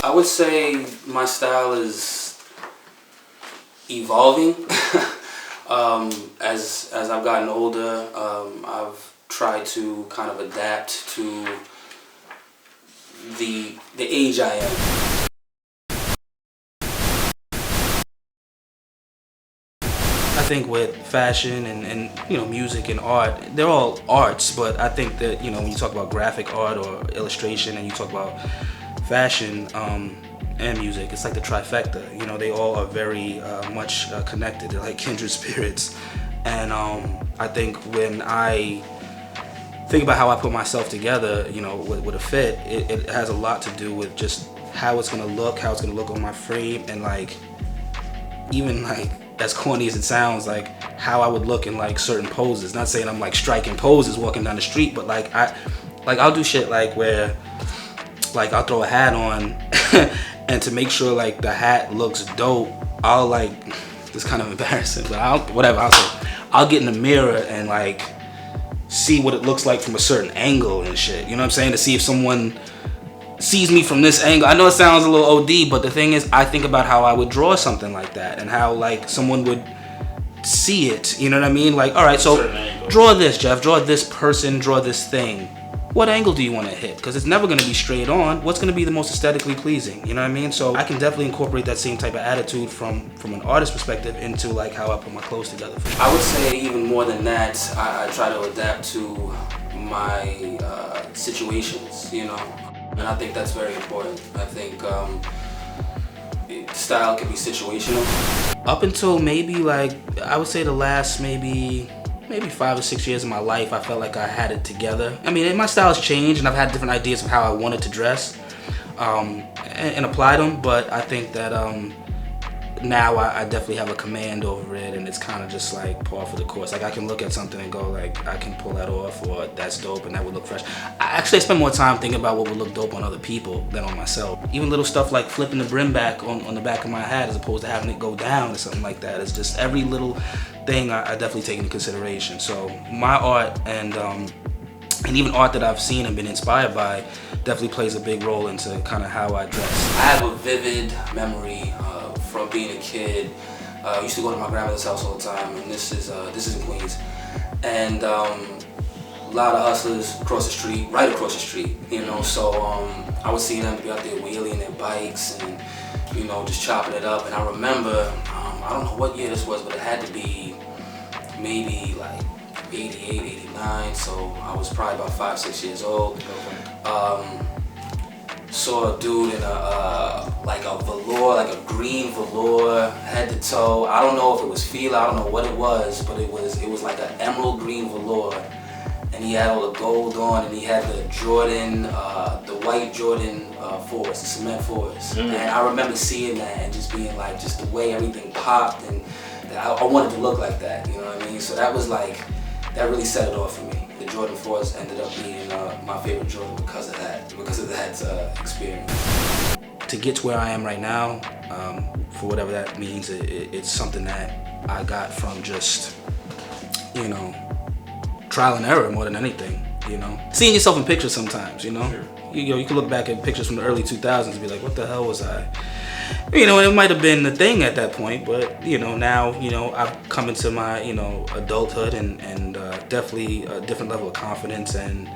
I would say my style is evolving. As I've gotten older, I've tried to kind of adapt to the age I am. I think with fashion and music and art, they're all arts, but I think that when you talk about graphic art or illustration and you talk about fashion and music, it's like the trifecta. They all are very much connected. They're like kindred spirits. And I think when I think about how I put myself together, with a fit, it has a lot to do with just how it's gonna look, on my frame, and even as corny as it sounds, how I would look in certain poses. Not saying I'm striking poses walking down the street, but I'll do shit where I'll throw a hat on and to make sure the hat looks dope, I'll it's kind of embarrassing, but I'll get in the mirror and see what it looks like from a certain angle and shit. You know what I'm saying? To see if someone sees me from this angle. I know it sounds a little OD, but the thing is, I think about how I would draw something like that and how someone would see it. You know what I mean? All right, so draw this, Jeff. Draw this person. Draw this thing. What angle do you want to hit? Because it's never going to be straight on. What's going to be the most aesthetically pleasing? You know what I mean? So I can definitely incorporate that same type of attitude from an artist perspective into how I put my clothes together. I would say even more than that, I try to adapt to my situations, and I think that's very important. I think style can be situational. Up until maybe I would say the last maybe 5 or 6 years of my life, I felt like I had it together. I mean, my style's changed and I've had different ideas of how I wanted to dress and apply them, but I think that now I definitely have a command over it, and it's kind of just par for the course. I can look at something and go I can pull that off, or that's dope and that would look fresh. I spend more time thinking about what would look dope on other people than on myself. Even little stuff like flipping the brim back on the back of my hat as opposed to having it go down or something like that. It's just every little thing I definitely take into consideration. So my art and even art that I've seen and been inspired by definitely plays a big role into kind of how I dress. I have a vivid memory from being a kid. I used to go to my grandmother's house all the time, and this is in Queens. And a lot of hustlers across the street, right across the street, so I would see them be out there wheeling their bikes and, just chopping it up. And I remember, I don't know what year this was, but it had to be maybe 88, 89, so I was probably about 5, 6 years old. Saw a dude in a velour, a green velour, head to toe. I don't know if it was Fila, I don't know what it was, but it was like an emerald green velour, and he had all the gold on, and he had the Jordan, the white Jordan 4s, the cement 4s. And I remember seeing that and just being just the way everything popped, and I wanted to look like that, you know what I mean? So that was that really set it off for me. The Jordan 4s ended up being my favorite Jordan because of that experience. To get to where I am right now, for whatever that means, it's something that I got from just, trial and error more than anything, Seeing yourself in pictures sometimes, Sure. You can look back at pictures from the early 2000s and be like, what the hell was I? And it might have been the thing at that point, but now I've come into my adulthood and definitely a different level of confidence and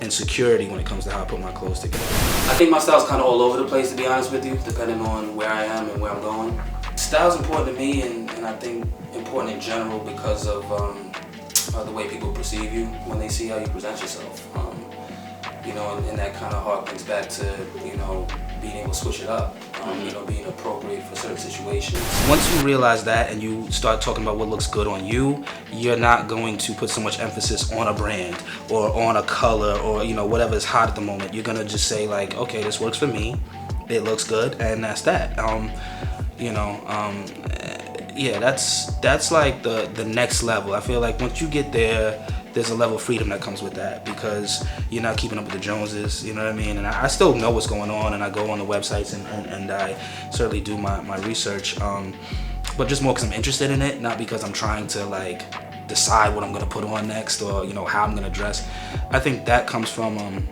security when it comes to how I put my clothes together. I think my style's kind of all over the place, to be honest with you, depending on where I am and where I'm going. Style's important to me, and I think important in general because of the way people perceive you when they see how you present yourself. And that kind of harkens back to being able to switch it up, being appropriate for certain situations. Once you realize that and you start talking about what looks good on you, you're not going to put so much emphasis on a brand or on a color or whatever is hot at the moment. You're gonna just say okay, this works for me, it looks good, and that's that. Yeah, that's the next level. I feel like once you get there, there's a level of freedom that comes with that because you're not keeping up with the Joneses, you know what I mean? And I still know what's going on, and I go on the websites and I certainly do my research, but just more because I'm interested in it, not because I'm trying to decide what I'm gonna put on next or how I'm gonna dress. I think that comes from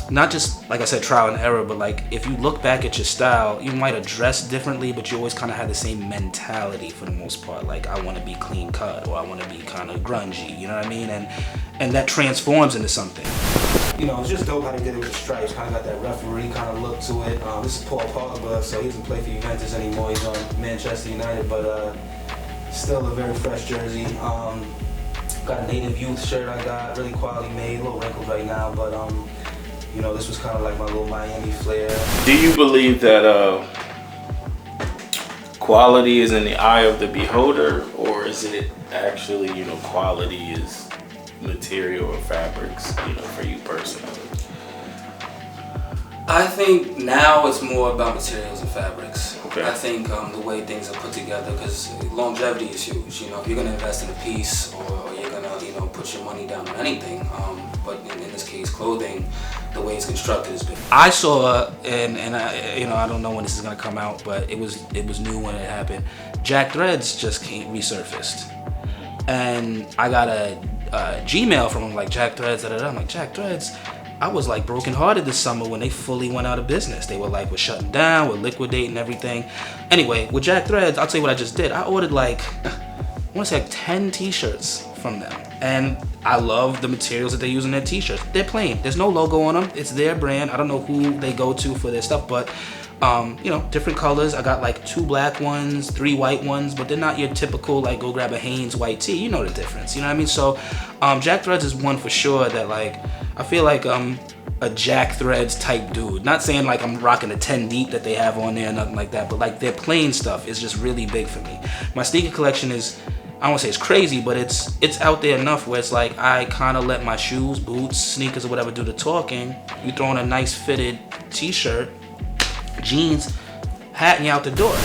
not just, like I said, trial and error, but like if you look back at your style, you might have dressed differently, but you always kind of had the same mentality for the most part. Like, I want to be clean cut, or I want to be kind of grungy, you know what I mean? And that transforms into something. You know, it's just dope how they did it with the stripes. Kind of got that referee kind of look to it. This is Paul Pogba, so he doesn't play for Juventus anymore. He's on Manchester United, but still a very fresh jersey. Got a native youth shirt I got, really quality made, a little wrinkled right now, but you know, this was kind of like my little Miami flair. Do you believe that quality is in the eye of the beholder, or is it actually, you know, quality is material or fabrics, you know, for you personally? I think now it's more about materials and fabrics. Okay. I think the way things are put together, because longevity is huge. You know, if you're gonna invest in a piece, or you're gonna, you know, put your money down on anything, but in this case, clothing, the way it's constructed is big. I saw, and I, you know, I don't know when this is gonna come out, but it was new when it happened. Jack Threads just resurfaced, and I got a Gmail from him like, Jack Threads, I'm like, Jack Threads. I was like brokenhearted this summer when they fully went out of business. They were like, we're shutting down, we're liquidating everything. Anyway, with Jack Threads, I'll tell you what I just did. I ordered like, I want to say like 10 t-shirts from them. And I love the materials that they use in their t-shirts. They're plain, there's no logo on them. It's their brand. I don't know who they go to for their stuff, but you know, different colors. I got like 2 black ones, 3 white ones, but they're not your typical like go grab a Hanes white tee. You know the difference, you know what I mean? So Jack Threads is one for sure that like, I feel like a Jack Threads type dude. Not saying like I'm rocking the 10 deep that they have on there, nothing like that, but like their plain stuff is just really big for me. My sneaker collection is, I don't want to say it's crazy, but it's out there enough where it's like I kind of let my shoes, boots, sneakers, or whatever do the talking. You throw in a nice fitted t-shirt, jeans, hat, and you're out the door.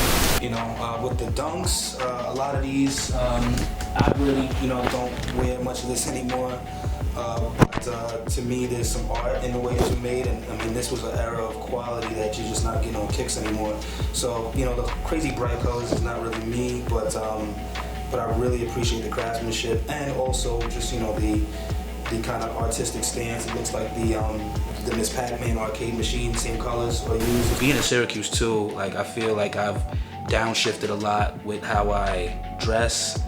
You know, with the dunks, a lot of these, I really, you know, don't wear much of this anymore. But to me, there's some art in the way that you made, and I mean, this was an era of quality that you're just not getting on kicks anymore. So, you know, the crazy bright colors is not really me, but I really appreciate the craftsmanship, and also just, you know, the kind of artistic stance. It looks like the Miss Pac-Man arcade machine, same colors are used. Being in Syracuse too, like I feel like I've downshifted a lot with how I dress,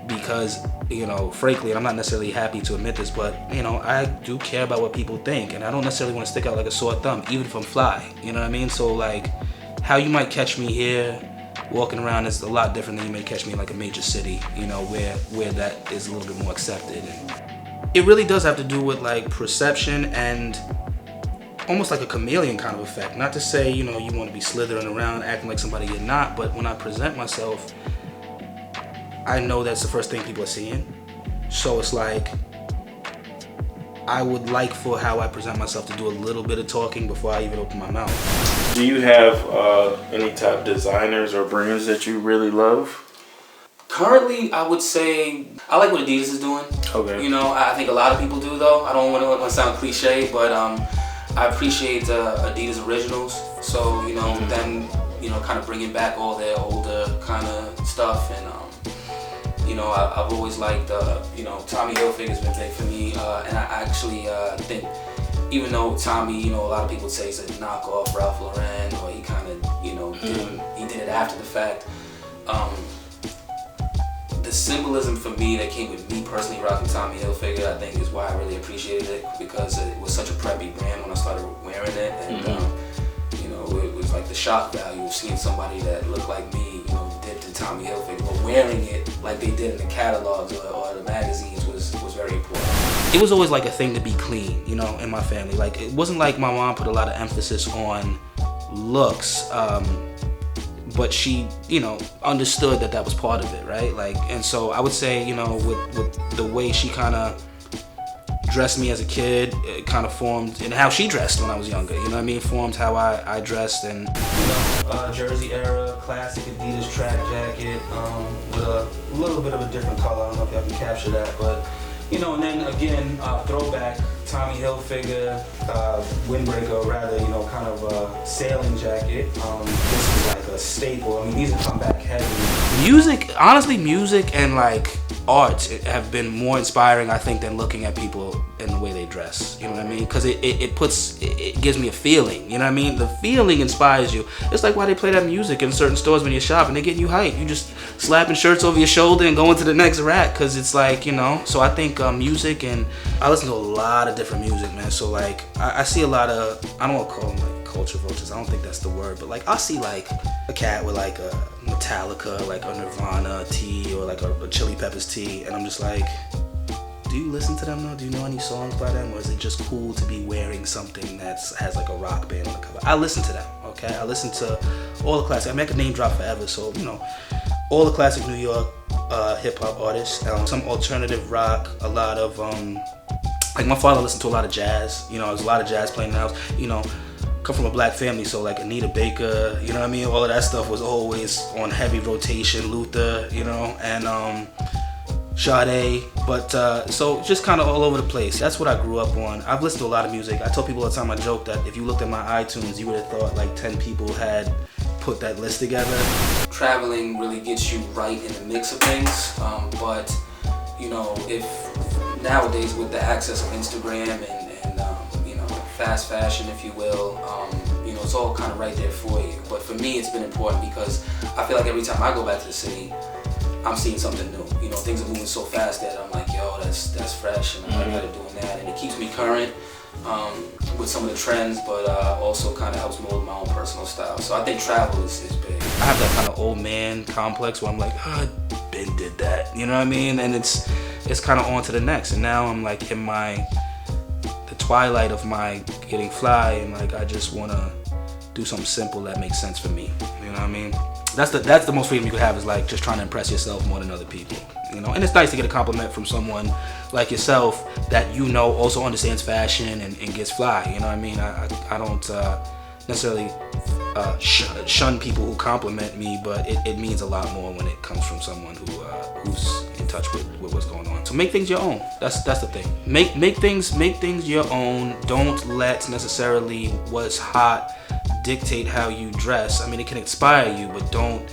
because, you know, frankly, I'm not necessarily happy to admit this, but, you know, I do care about what people think, and I don't necessarily want to stick out like a sore thumb, even if I'm fly, you know what I mean? So like, how you might catch me here walking around is a lot different than you may catch me in like a major city, you know, where that is a little bit more accepted. And it really does have to do with like perception and almost like a chameleon kind of effect. Not to say, you know, you want to be slithering around acting like somebody you're not, but when I present myself, I know that's the first thing people are seeing. So it's like, I would like for how I present myself to do a little bit of talking before I even open my mouth. Do you have any top designers or brands that you really love? Currently, I would say I like what Adidas is doing. Okay. You know, I think a lot of people do though. I don't want to sound cliche, but I appreciate Adidas Originals. So, you know, them, you know, kind of bringing back all their older kind of stuff, and you know, I've always liked, you know, Tommy Hilfiger's been big for me, and I actually think, even though Tommy, you know, a lot of people would say he's a knockoff Ralph Lauren, or he kind of, you know, he did it after the fact. The symbolism for me that came with me personally rocking Tommy Hilfiger, I think, is why I really appreciated it, because it was such a preppy brand when I started wearing it, and you know, it was like the shock value of seeing somebody that looked like me, you know, dipped in Tommy Hilfiger, but wearing it like they did in the catalogs or the magazines was very important. It was always like a thing to be clean, you know, in my family. Like, it wasn't like my mom put a lot of emphasis on looks, but she, you know, understood that was part of it, right? Like, and so I would say, you know, with the way she kind of dressed me as a kid, it kind of formed, and how she dressed when I was younger, you know what I mean? Formed how I dressed, and, you know, Jersey era, classic Adidas track jacket, with a little bit of a different color. I don't know if y'all can capture that, but, you know, and then again, throwback, Tommy Hilfiger, windbreaker, rather, you know, kind of a sailing jacket. This is like a staple. I mean, these have come back heavy. Music, honestly, music and like art have been more inspiring, I think, than looking at people in the way they dress. You know what I mean? Because it gives me a feeling. You know what I mean? The feeling inspires you. It's like why they play that music in certain stores when you're shopping. They getting you hyped. You just slapping shirts over your shoulder and going to the next rack because it's like, you know. So I think music, and I listen to a lot of different music, man. So like I see a lot of, I don't want to call them like culture vultures. I don't think that's the word, but like I'll see like a cat with like a Metallica, like a Nirvana tee, or like a Chili Peppers tee, and I'm just like, do you listen to them though? Do you know any songs by them, or is it just cool to be wearing something that has like a rock band on the cover? I listen to them, okay? I listen to all the classic. I make a name drop forever, so you know, all the classic New York hip hop artists, some alternative rock, a lot of like my father listened to a lot of jazz. You know, there's a lot of jazz playing in the house. You know, come from a black family, so like Anita Baker, you know what I mean? All of that stuff was always on heavy rotation. Luther, you know, and Sade, but so just kind of all over the place. That's what I grew up on. I've listened to a lot of music. I tell people all the time, I joke that if you looked at my iTunes, you would have thought like 10 people had put that list together. Traveling really gets you right in the mix of things, but you know, if nowadays with the access of Instagram and you know, fast fashion, if you will, you know, it's all kind of right there for you. But for me, it's been important because I feel like every time I go back to the city, I'm seeing something new. You know, things are moving so fast that I'm like, yo, that's fresh, and I like how they're doing that, and it keeps me current with some of the trends, but also kind of helps mold my own personal style. So I think travel is big. I have that kind of old man complex where I'm like, oh, I been did that, you know what I mean? And it's kind of on to the next. And now I'm like in the twilight of my getting fly, and like I just want to do something simple that makes sense for me. You know what I mean? That's the most freedom you could have, is like just trying to impress yourself more than other people. You know, and it's nice to get a compliment from someone like yourself that you know also understands fashion and gets fly. You know what I mean? I don't necessarily shun people who compliment me, but it means a lot more when it comes from someone who's in touch with what's going on. So make things your own. That's the thing. Make things your own. Don't let necessarily what's hot dictate how you dress. I mean, it can inspire you, but don't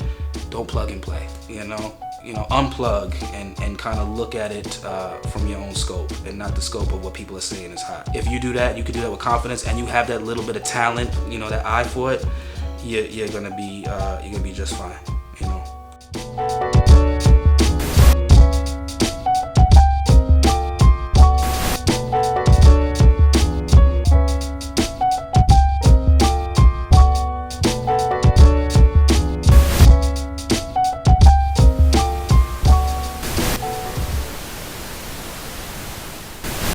plug and play. You know, unplug and kind of look at it from your own scope and not the scope of what people are saying is hot. If you do that, you can do that with confidence, and you have that little bit of talent, you know, that eye for it. You're gonna be just fine.